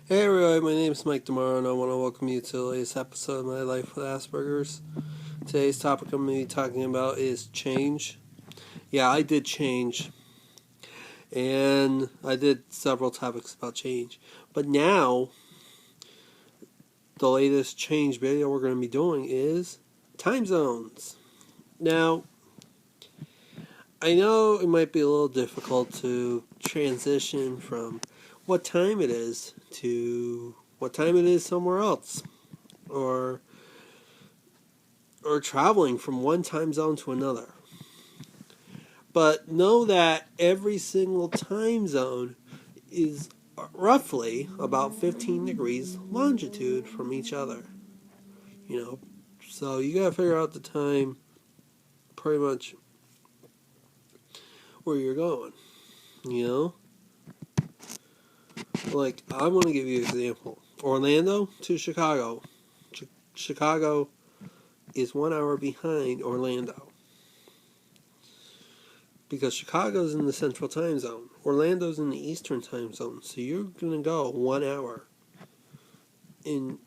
Hey everyone, my name is Mike Demaro and I want to welcome you to the latest episode of My Life with Asperger's. Today's topic I'm going to be talking about is change. Yeah, I did change, and I did several topics about change. But now, the latest change video we're going to be doing is time zones. Now, I know it might be a little difficult to transition from what time it is to what time it is somewhere else, or traveling from one time zone to another. But know that every single time zone is roughly about 15 degrees longitude from each other. You know, so you gotta figure out the time pretty much where you're going. You know, like I'm gonna give you an example. Orlando to Chicago. Chicago is 1 hour behind Orlando, because Chicago's in the central time zone. Orlando's in the eastern time zone. So you're going to go 1 hour. And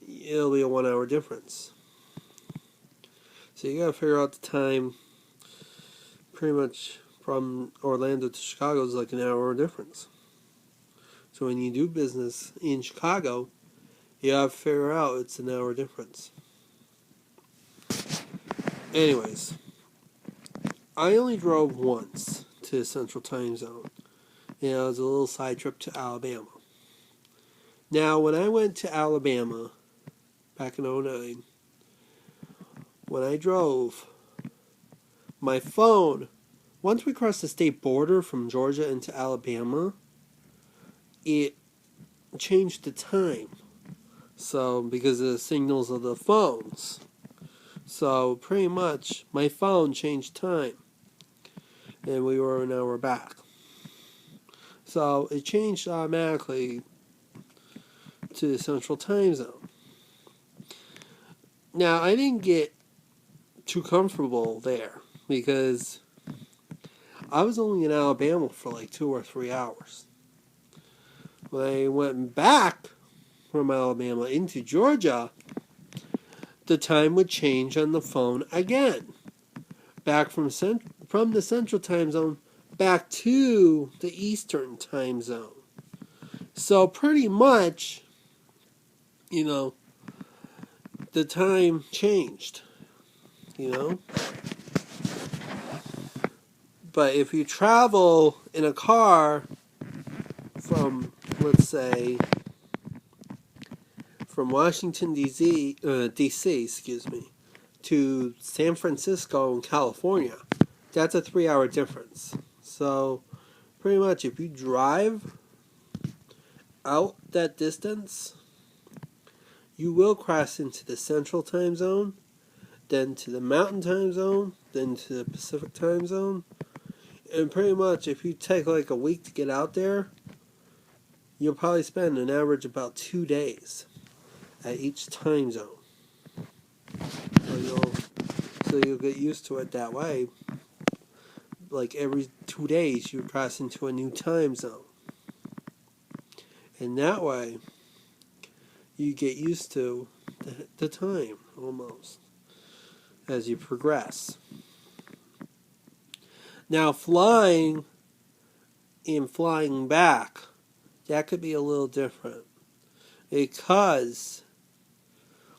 it'll be a 1 hour difference. So you got to figure out the time. Pretty much from Orlando to Chicago is like an hour difference. So when you do business in Chicago, you have to figure out it's an hour difference. Anyways, I only drove once to the central time zone. And it was a little side trip to Alabama. Now, when I went to Alabama back in 2009, when I drove, my phone, once we crossed the state border from Georgia into Alabama, it changed the time. So, because of the signals of the phones. So, pretty much, my phone changed time. And we were an hour back. So, it changed automatically to the central time zone. Now, I didn't get too comfortable there because I was only in Alabama for like 2 or 3 hours. When I went back from Alabama into Georgia, the time would change on the phone again. Back from the central time zone back to the eastern time zone. So pretty much, the time changed, you know. But if you travel in a car from, let's say, from Washington, D.C., to San Francisco in California, that's a 3 hour difference. So, pretty much, if you drive out that distance, you will cross into the Central Time Zone, then to the Mountain Time Zone, then to the Pacific Time Zone. And pretty much, if you take like a week to get out there, you'll probably spend an average about 2 days at each time zone. So you'll get used to it that way. Like every 2 days, you cross into a new time zone. And that way, you get used to the time, almost, as you progress. Now, flying and flying back, that could be a little different. Because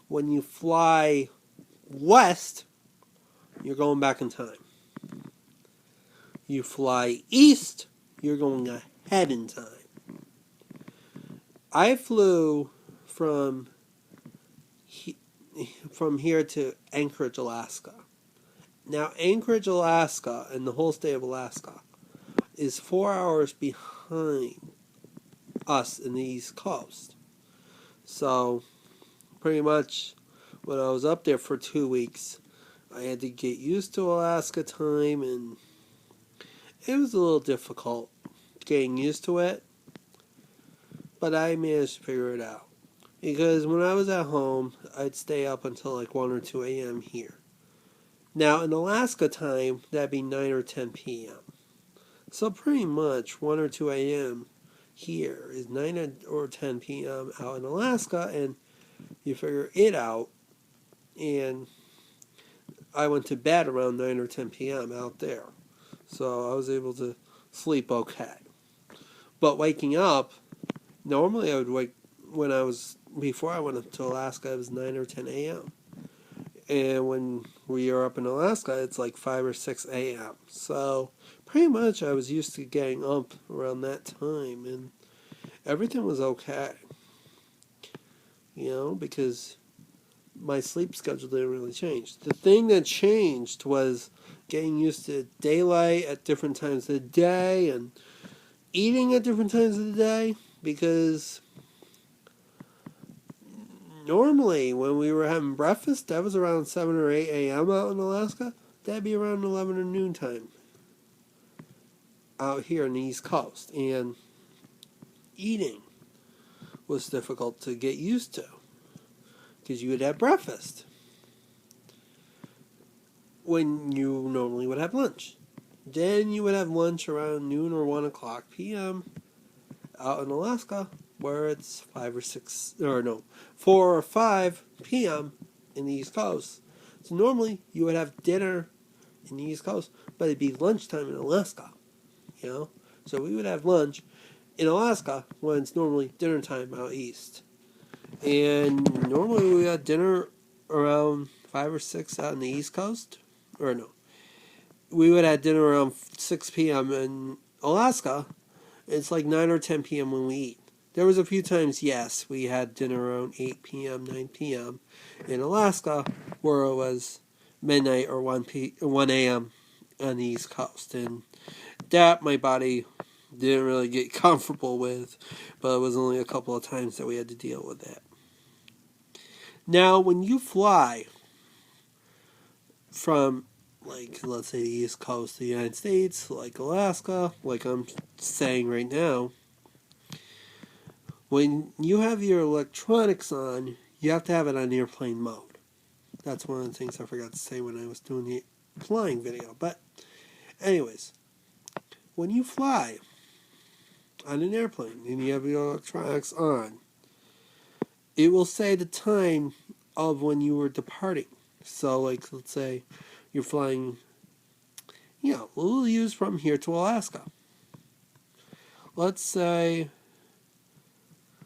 when you fly west, you're going back in time. You fly east, you're going ahead in time. I flew from here to Anchorage, Alaska. Now, Anchorage, Alaska, and the whole state of Alaska is 4 hours behind us in the East Coast. So, pretty much, when I was up there for 2 weeks, I had to get used to Alaska time, and it was a little difficult getting used to it, but I managed to figure it out. Because when I was at home, I'd stay up until like 1 or 2 a.m. here. Now, in Alaska time, that'd be 9 or 10 p.m. So pretty much 1 or 2 a.m., here is 9 or 10 p.m. out in Alaska, and you figure it out. And I went to bed around 9 or 10 p.m. out there. So I was able to sleep okay. But waking up, normally I would wake before I went up to Alaska, it was 9 or 10 a.m. And when we are up in Alaska, it's like 5 or 6 a.m. So pretty much I was used to getting up around that time, and everything was okay. Because my sleep schedule didn't really change. The thing that changed was getting used to daylight at different times of the day and eating at different times of the day, because normally when we were having breakfast, that was around 7 or 8 a.m. out in Alaska. That'd be around 11 or noon time out here on the East Coast. And eating was difficult to get used to, because you would have breakfast when you normally would have lunch. Then you would have lunch around noon or 1 o'clock p.m. out in Alaska, where it's 4 or 5 p.m. in the East Coast. So normally you would have dinner in the East Coast, but it'd be lunchtime in Alaska, So we would have lunch in Alaska when it's normally dinner time out east. And normally we had dinner around 5 or 6 out in the East Coast. Or no. We would have dinner around 6 p.m. in Alaska. It's like 9 or 10 p.m. when we eat. There was a few times, yes, we had dinner around 8 p.m., 9 p.m. in Alaska, where it was midnight or 1 a.m. on the East Coast. And that my body didn't really get comfortable with, but it was only a couple of times that we had to deal with that. Now, when you fly from, like, let's say the East Coast of the United States, like Alaska, like I'm saying right now, when you have your electronics on, you have to have it on airplane mode. That's one of the things I forgot to say when I was doing the flying video. But anyways, when you fly on an airplane and you have your electronics on, it will say the time of when you were departing. So, like, let's say you're flying, we'll use from here to Alaska. Let's say,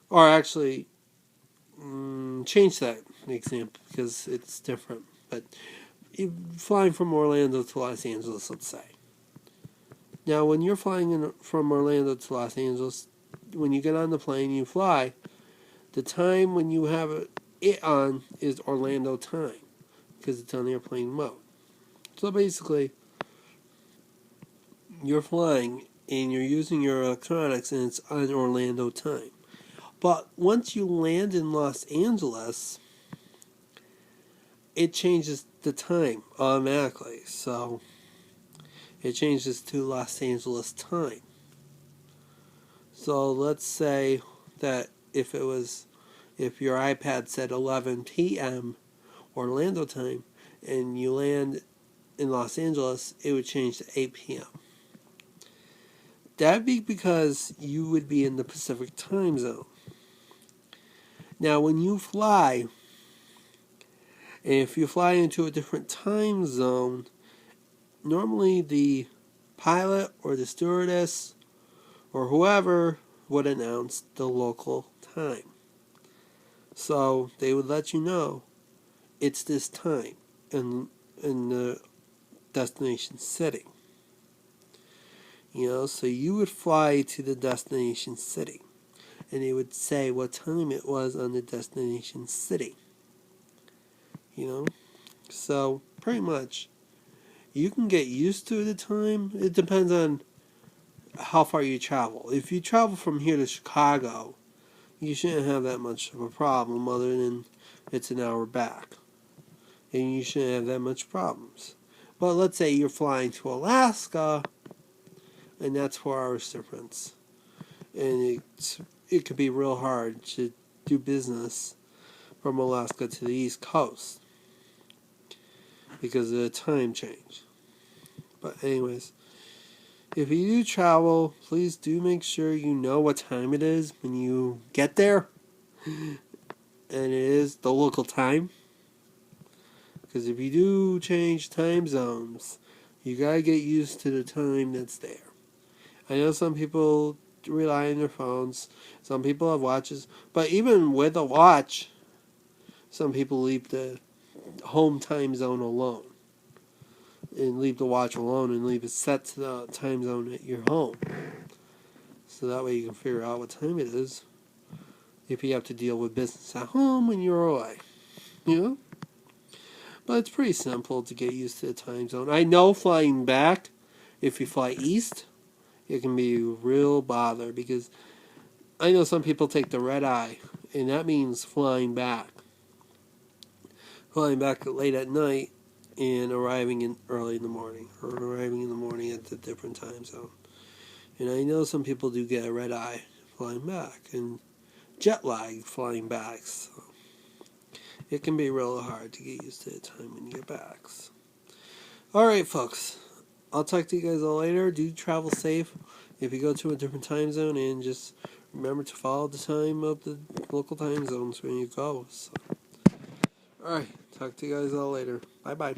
or actually, change that example because it's different. But flying from Orlando to Los Angeles, let's say. Now, when you're flying from Orlando to Los Angeles, when you get on the plane, you fly, the time when you have it on is Orlando time, because it's on airplane mode. So basically, you're flying and you're using your electronics and it's on Orlando time. But once you land in Los Angeles, it changes the time automatically. So it changes to Los Angeles time. So let's say that if your iPad said 11 p.m. Orlando time and you land in Los Angeles, it would change to 8 p.m. That'd be because you would be in the Pacific time zone. Now, when you fly, and if you fly into a different time zone, normally the pilot or the stewardess or whoever would announce the local time. So they would let you know it's this time in the destination city. So you would fly to the destination city, and they would say what time it was on the destination city. So pretty much you can get used to the time. It depends on how far you travel. If you travel from here to Chicago, you shouldn't have that much of a problem other than it's an hour back. And you shouldn't have that much problems. But let's say you're flying to Alaska, and that's 4 hours difference. And it could be real hard to do business from Alaska to the East Coast because of the time change. But anyways, If you do travel, please do make sure you know what time it is when you get there. And it is the local time. Because if you do change time zones, you gotta get used to the time that's there. I know some people rely on their phones. Some people have watches. But even with a watch, some people leave the home time zone alone. And leave the watch alone and leave it set to the time zone at your home. So that way you can figure out what time it is if you have to deal with business at home when you're away. You know? But it's pretty simple to get used to the time zone. I know flying back, if you fly east, it can be a real bother because I know some people take the red eye, and that means flying back. Flying back late at night and arriving in early in the morning, or arriving in the morning at a different time zone. And I know some people do get a red eye flying back, and jet lag flying back. So it can be real hard to get used to the time when you get back. So. Alright, folks. I'll talk to you guys all later. Do travel safe if you go to a different time zone, and just remember to follow the time of the local time zones when you go. So. Alright, talk to you guys all later. Bye-bye.